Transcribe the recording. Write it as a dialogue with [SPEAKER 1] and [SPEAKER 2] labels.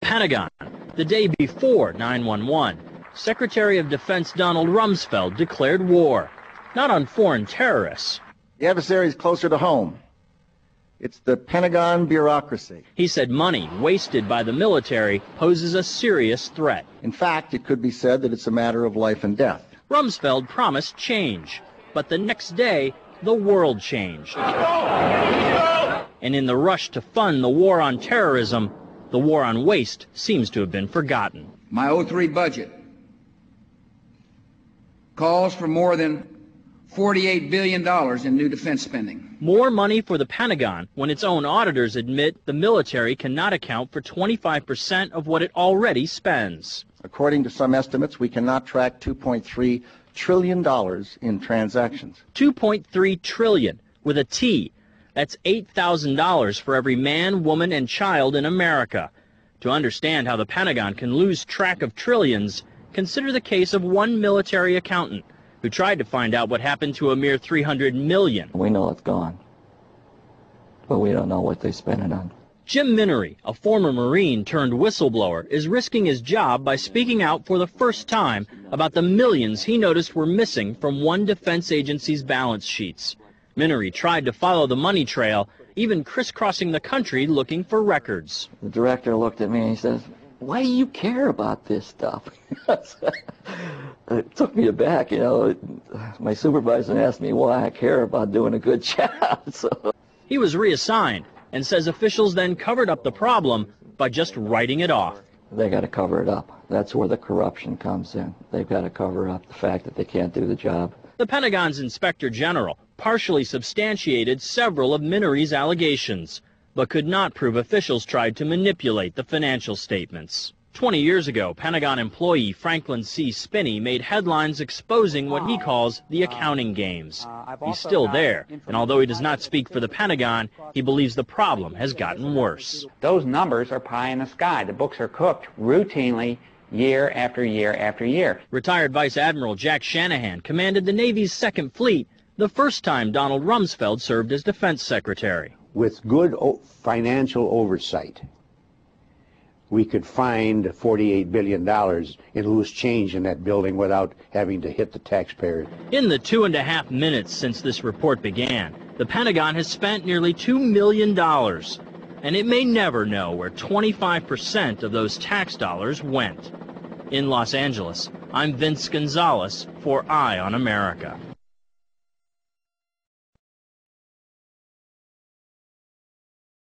[SPEAKER 1] Pentagon. The day before 9/11, Secretary of Defense Donald Rumsfeld declared war, not on foreign terrorists.
[SPEAKER 2] The adversary is closer to home. It's the Pentagon bureaucracy.
[SPEAKER 1] He said money wasted by the military poses a serious threat.
[SPEAKER 2] In fact, it could be said that it's a matter of life and death.
[SPEAKER 1] Rumsfeld promised change, but the next day, the world changed. And in the rush to fund the war on terrorism, the war on waste seems to have been forgotten.
[SPEAKER 3] My 03 budget calls for more than $48 billion in new defense spending.
[SPEAKER 1] More money for the Pentagon when its own auditors admit the military cannot account for 25% of what it already spends.
[SPEAKER 2] According to some estimates, we cannot track $2.3 trillion in transactions.
[SPEAKER 1] $2.3 trillion with a T. That's $8,000 for every man, woman, and child in America. To understand how the Pentagon can lose track of trillions, consider the case of one military accountant who tried to find out what happened to a mere $300 million.
[SPEAKER 4] We know it's gone, but we don't know what they spent it on.
[SPEAKER 1] Jim Minery, a former Marine turned whistleblower, is risking his job by speaking out for the first time about the millions he noticed were missing from one defense agency's balance sheets. Minery tried to follow the money trail, even crisscrossing the country looking for records.
[SPEAKER 4] The director looked at me and he says, "Why do you care about this stuff?" It took me aback, you know. My supervisor asked me why I care about doing a good job. So
[SPEAKER 1] he was reassigned and says officials then covered up the problem by just writing it off.
[SPEAKER 4] They got to cover it up. That's where the corruption comes in. They've got to cover up the fact that they can't do the job.
[SPEAKER 1] The Pentagon's Inspector General partially substantiated several of Minery's allegations, but could not prove officials tried to manipulate the financial statements. 20 years ago, Pentagon employee Franklin C. Spinney made headlines exposing what he calls the accounting games. He's still there, and although he does not speak for the Pentagon, he believes the problem has gotten worse.
[SPEAKER 5] Those numbers are pie in the sky. The books are cooked routinely year after year after year.
[SPEAKER 1] Retired Vice Admiral Jack Shanahan commanded the Navy's Second Fleet the first time Donald Rumsfeld served as Defense Secretary.
[SPEAKER 6] With good financial oversight, we could find $48 billion in loose change in that building without having to hit the taxpayers.
[SPEAKER 1] In the 2.5 minutes since this report began, the Pentagon has spent nearly $2 million, and it may never know where 25% of those tax dollars went. In Los Angeles, I'm Vince Gonzalez for Eye on America.